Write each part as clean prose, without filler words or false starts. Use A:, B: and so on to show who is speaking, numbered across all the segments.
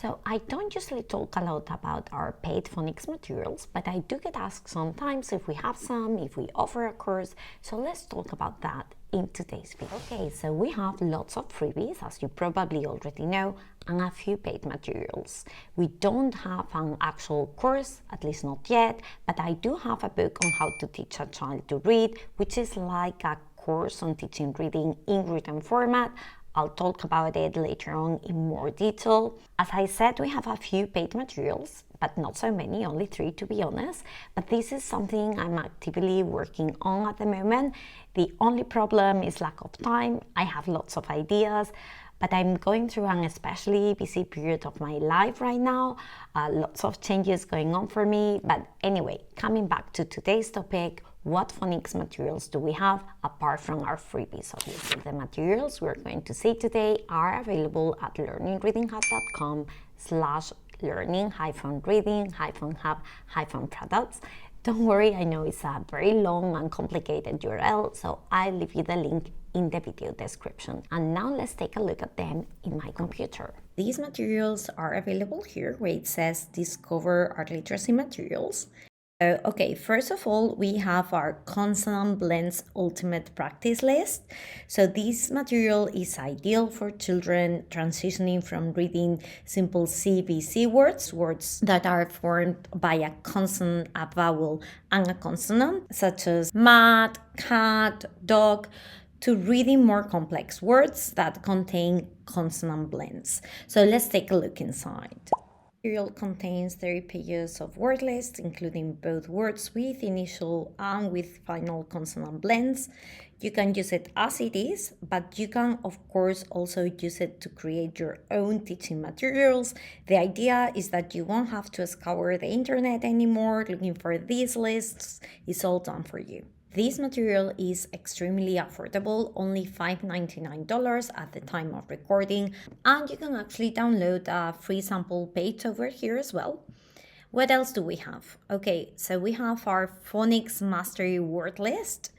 A: So I don't usually talk a lot about our paid phonics materials, but I do get asked sometimes if we have some, if we offer a course. So let's talk about that in today's video. Okay, so we have lots of freebies, as you probably already know, and a few paid materials. We don't have an actual course, at least not yet, but I do have a book on how to teach a child to read, which is like a course on teaching reading in written format. I'll talk about it later on in more detail. As I said, we have a few paid materials, but not so many, only 3 to be honest. But this is something I'm actively working on at the moment. The only problem is lack of time. I have lots of ideas, but I'm going through an especially busy period of my life right now. Lots of changes going on for me. But anyway, coming back to today's topic, what phonics materials do we have apart from our freebies? Obviously, the materials we're going to see today are available at learningreadinghub.com/learning-reading-hub-products. Don't worry, I know it's a very long and complicated URL, so I'll leave you the link in the video description. And now let's take a look at them in my computer. These materials are available here where it says Discover Art Literacy Materials. Okay, first of all, we have our Consonant Blends Ultimate Practice List. So this material is ideal for children transitioning from reading simple CVC words, words that are formed by a consonant, a vowel, and a consonant, such as mat, cat, dog, to reading more complex words that contain consonant blends. So let's take a look inside. The material contains 30 pages of word lists, including both words with initial and with final consonant blends. You can use it as it is, but you can, of course, also use it to create your own teaching materials. The idea is that you won't have to scour the internet anymore looking for these lists. It's all done for you. This material is extremely affordable, only $5.99 at the time of recording, and you can actually download a free sample page over here as well. What else do we have? Okay, so we have our Phonics Mastery Word List.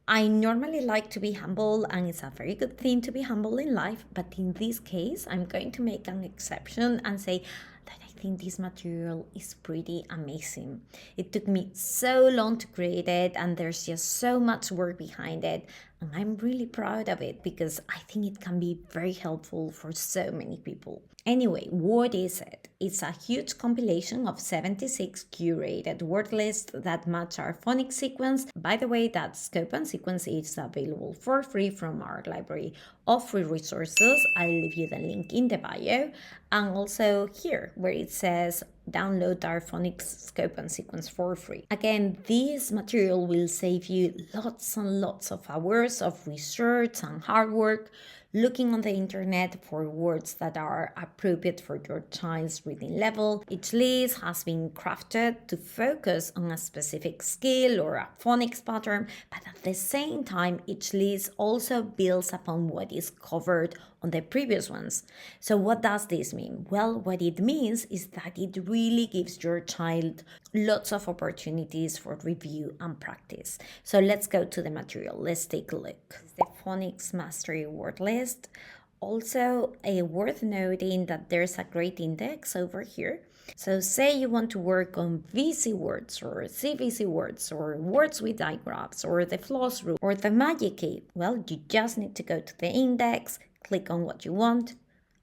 A: I normally like to be humble, and it's a very good thing to be humble in life, but in this case, I'm going to make an exception and say that I think this material is pretty amazing. It took me so long to create it, and there's just so much work behind it, and I'm really proud of it because I think it can be very helpful for so many people. Anyway, what is it? It's a huge compilation of 76 curated word lists that match our phonics sequence. By the way, that scope and sequence is available for free from our library of free resources. I'll leave you the link in the bio, and also here where it says download our phonics scope and sequence for free. Again, this material will save you lots and lots of hours of research and hard work looking on the internet for words that are appropriate for your child's reading level. Each list has been crafted to focus on a specific skill or a phonics pattern, but at the same time, each list also builds upon what is covered on the previous ones. So what does this mean? Well, what it means is that it really gives your child lots of opportunities for review and practice. So let's go to the material. Let's take a look. The Phonics Mastery Word List. Also, worth noting that there's a great index over here. So say you want to work on VC words or CVC words or words with digraphs or the floss rule or the magic key. Well, you just need to go to the index, click on what you want,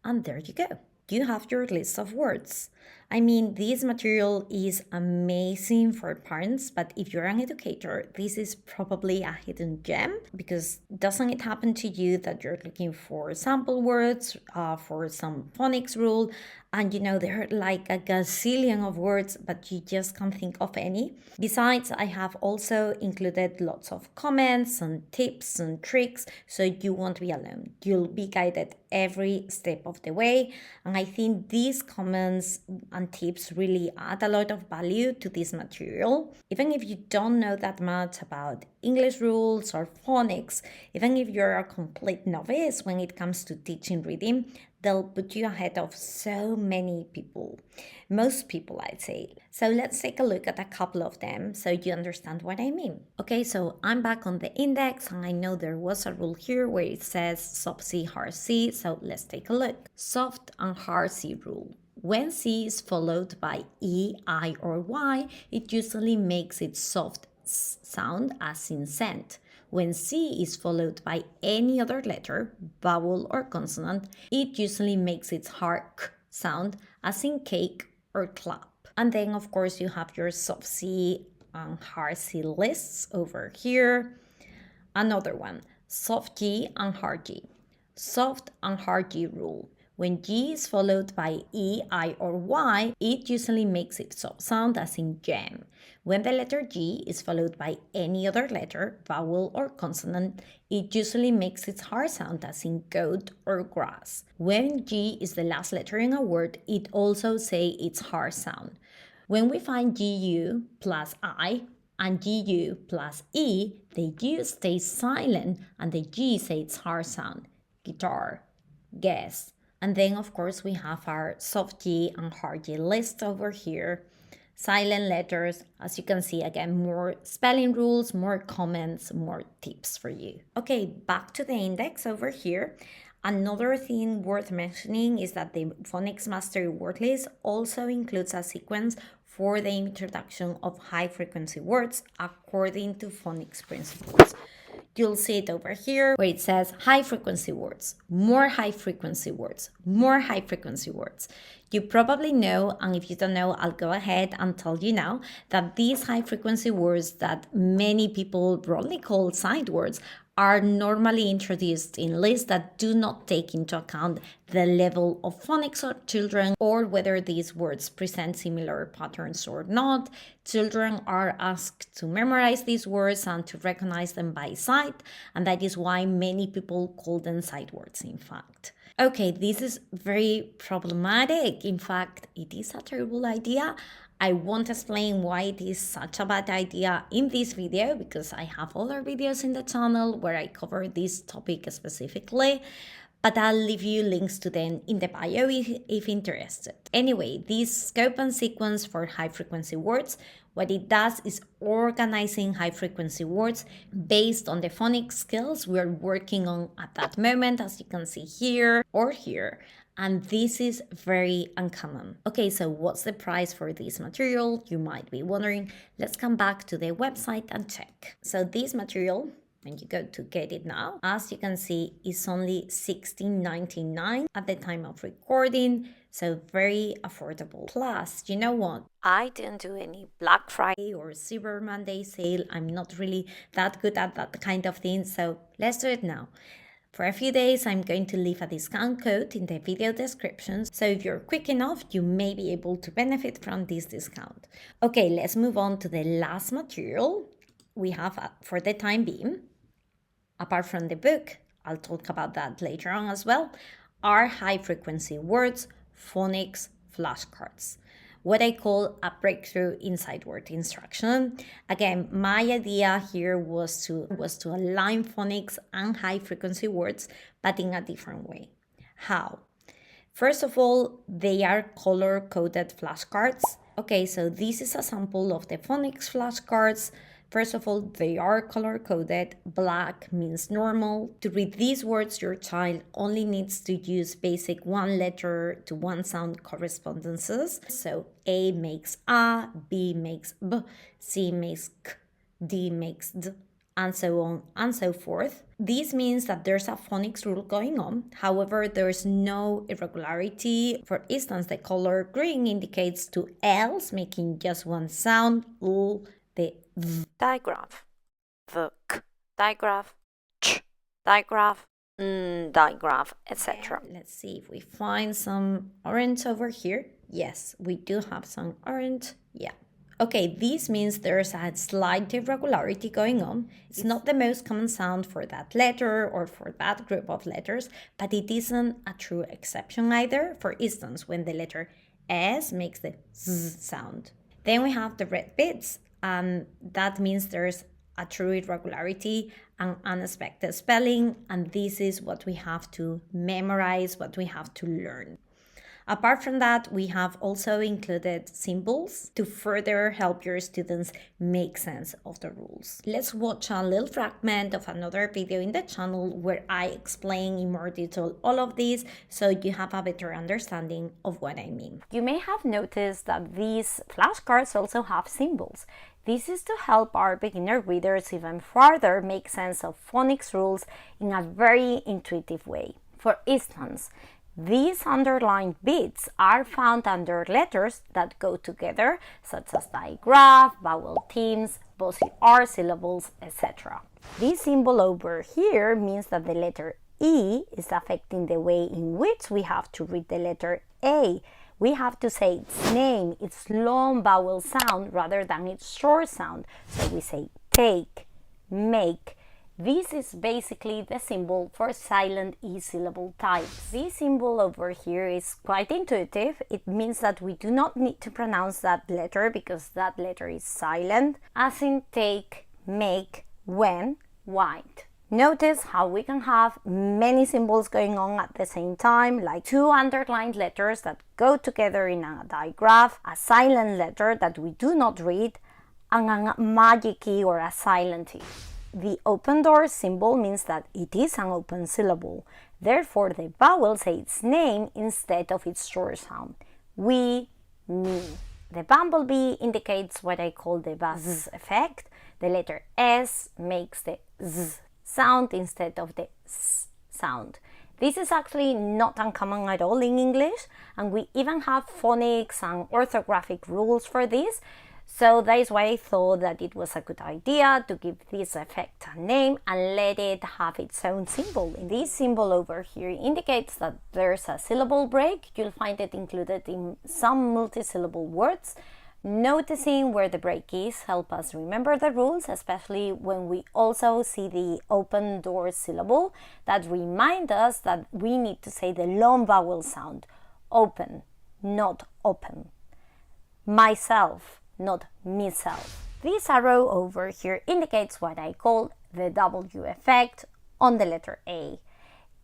A: and there you go. You have your list of words. I mean, this material is amazing for parents, but if you're an educator, this is probably a hidden gem, because doesn't it happen to you that you're looking for sample words for some phonics rule, and there are like a gazillion of words, but you just can't think of any? Besides, I have also included lots of comments and tips and tricks, so you won't be alone. You'll be guided every step of the way, and I think these comments and tips really add a lot of value to this material. Even if you don't know that much about English rules or phonics, even if you're a complete novice when it comes to teaching reading, they'll put you ahead of so many people. Most people, I'd say. So let's take a look at a couple of them so you understand what I mean. Okay, so I'm back on the index, and I know there was a rule here where it says soft C, hard C, so let's take a look. Soft and hard C rule. When C is followed by E, I, or Y, it usually makes its soft sound as in scent. When C is followed by any other letter, vowel, or consonant, it usually makes its hard k sound as in cake or clap. And then, of course, you have your soft C and hard C lists over here. Another one, soft G and hard G. Soft and hard G rule. When G is followed by E, I, or Y, it usually makes its soft sound as in jam. When the letter G is followed by any other letter, vowel, or consonant, it usually makes its hard sound as in goat or grass. When G is the last letter in a word, it also says its hard sound. When we find GU plus I and GU plus E, the U stays silent and the G says its hard sound. Guitar, guess. And then, of course, we have our soft G and hard G list over here. Silent letters, as you can see, again, more spelling rules, more comments, more tips for you. Okay, back to the index over here. Another thing worth mentioning is that the Phonics Mastery word list also includes a sequence for the introduction of high-frequency words according to phonics principles. You'll see it over here where it says high-frequency words, more high-frequency words, more high-frequency words. You probably know, and if you don't know, I'll go ahead and tell you now, that these high-frequency words that many people wrongly call sight words are normally introduced in lists that do not take into account the level of phonics of children or whether these words present similar patterns or not. Children are asked to memorize these words and to recognize them by sight, and that is why many people call them sight words, in fact. Okay, this is very problematic. In fact, it is a terrible idea. I won't explain why it is such a bad idea in this video because I have other videos in the channel where I cover this topic specifically, but I'll leave you links to them in the bio if interested. Anyway, this scope and sequence for high-frequency words, what it does is organizing high-frequency words based on the phonics skills we're working on at that moment, as you can see here or here. And this is very uncommon. Okay, so what's the price for this material? You might be wondering. Let's come back to the website and check. So this material, when you go to get it now, as you can see, is only $16.99 at the time of recording. So very affordable. Plus, you know what? I didn't do any Black Friday or Cyber Monday sale. I'm not really that good at that kind of thing. So let's do it now. For a few days, I'm going to leave a discount code in the video description, so if you're quick enough, you may be able to benefit from this discount. Okay, let's move on to the last material we have for the time being. Apart from the book, I'll talk about that later on as well, are high-frequency words, phonics, flashcards. What I call a breakthrough in sight word instruction. Again, my idea here was to align phonics and high frequency words, but in a different way. How? First of all, they are color-coded flashcards. Okay, so this is a sample of the phonics flashcards. First of all, they are color-coded. Black means normal. To read these words, your child only needs to use basic one letter to one sound correspondences. So A makes A, B makes B, C makes K, D makes D, and so on and so forth. This means that there's a phonics rule going on. However, there's no irregularity. For instance, the color green indicates two L's making just one sound, L, the V digraph, the K digraph, Ch digraph, N digraph, etc. Let's see if we find some orange over here. Yes, we do have some orange. Yeah. Okay, this means there's a slight irregularity going on. It's not the most common sound for that letter or for that group of letters, but it isn't a true exception either. For instance, when the letter S makes the Z sound. Then we have the red bits. That means there's a true irregularity and unexpected spelling, and this is what we have to memorize, what we have to learn. Apart from that, we have also included symbols to further help your students make sense of the rules. Let's watch a little fragment of another video in the channel where I explain in more detail all of this so you have a better understanding of what I mean. You may have noticed that these flashcards also have symbols. This is to help our beginner readers even further make sense of phonics rules in a very intuitive way. For instance, these underlined bits are found under letters that go together, such as digraph, vowel themes, both R syllables, etc. This symbol over here means that the letter E is affecting the way in which we have to read the letter A. We have to say its name, its long vowel sound, rather than its short sound. So we say take, make. This is basically the symbol for silent E syllable types. This symbol over here is quite intuitive. It means that we do not need to pronounce that letter because that letter is silent, as in take, make, when, white. Notice how we can have many symbols going on at the same time, like two underlined letters that go together in a digraph, a silent letter that we do not read, and a magic E or a silent E. The open door symbol means that it is an open syllable. Therefore, the vowel says its name instead of its short sound. We, me. The bumblebee indicates what I call the buzz effect. The letter S makes the Z sound instead of the S sound. This is actually not uncommon at all in English, and we even have phonics and orthographic rules for this. So that is why I thought that it was a good idea to give this effect a name and let it have its own symbol. This symbol over here indicates that there's a syllable break. You'll find it included in some multi-syllable words. Noticing where the break is help us remember the rules, especially when we also see the open door syllable that remind us that we need to say the long vowel sound. Open, not open. Myself, not myself. This arrow over here indicates what I call the W effect on the letter A.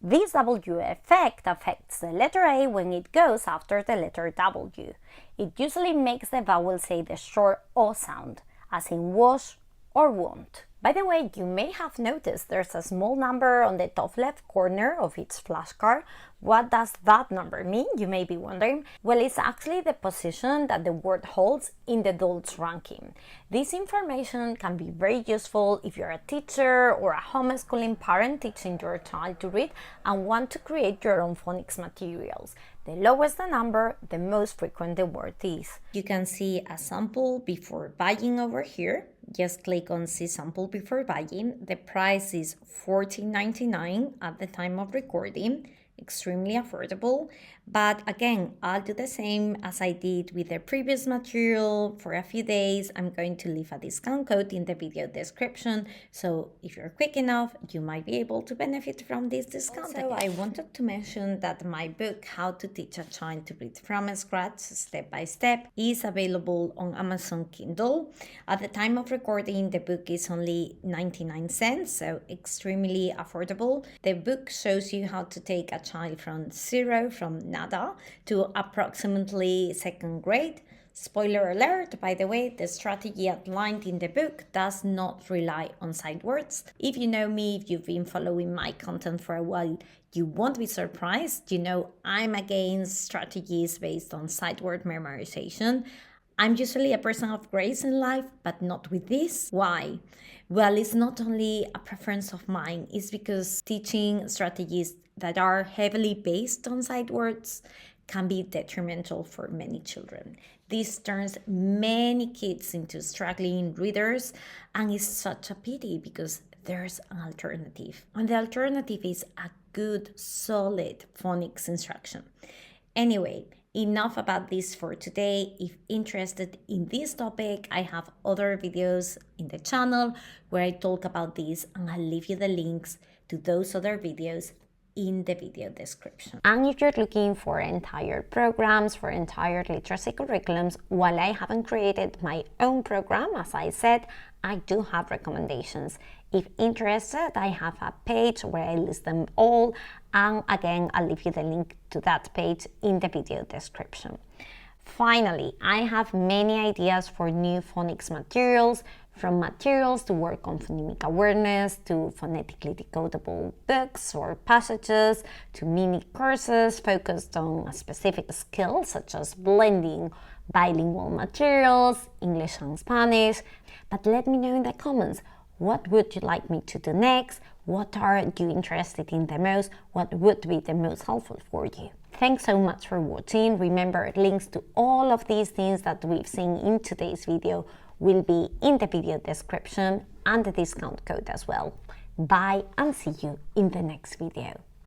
A: This W effect affects the letter A when it goes after the letter W. It usually makes the vowel say the short O sound, as in was or won't. By the way, you may have noticed there's a small number on the top left corner of its flashcard. What does that number mean, you may be wondering? Well, it's actually the position that the word holds in the DOLS ranking. This information can be very useful if you're a teacher or a homeschooling parent teaching your child to read and want to create your own phonics materials. The lowest the number, the most frequent the word is. You can see a sample before buying over here. Just click on see sample before buying. The price is $14.99 at the time of recording. Extremely affordable, but again, I'll do the same as I did with the previous material. For a few days, I'm going to leave a discount code in the video description, so if you're quick enough, you might be able to benefit from this discount. Also, I wanted to mention that my book, How to Teach a Child to Read from Scratch Step by Step, is available on Amazon Kindle. At the time of recording, the book is only 99 cents, so extremely affordable. The book shows you how to take a child from zero, from nada, to approximately second grade. Spoiler alert, by the way, the strategy outlined in the book does not rely on sight words. If you know me, if you've been following my content for a while, you won't be surprised. You know I'm against strategies based on sight word memorization. I'm usually a person of grace in life, but not with this. Why? Well, it's not only a preference of mine, it's because teaching strategies that are heavily based on sight words can be detrimental for many children. This turns many kids into struggling readers, and it's such a pity because there's an alternative. And the alternative is a good, solid phonics instruction. Anyway, enough about this for today. If interested in this topic, I have other videos in the channel where I talk about this, and I'll leave you the links to those other videos in the video description. And if you're looking for entire programs, for entire literacy curriculums, while I haven't created my own program, as I said, I do have recommendations. If interested, I have a page where I list them all, And again, I'll leave you the link to that page in the video description. Finally, I have many ideas for new phonics materials, from materials to work on phonemic awareness, to phonetically decodable books or passages, to mini courses focused on a specific skill, such as blending bilingual materials, English and Spanish. But let me know in the comments, what would you like me to do next? What are you interested in the most? What would be the most helpful for you? Thanks so much for watching. Remember, links to all of these things that we've seen in today's video will be in the video description and the discount code as well. Bye and see you in the next video.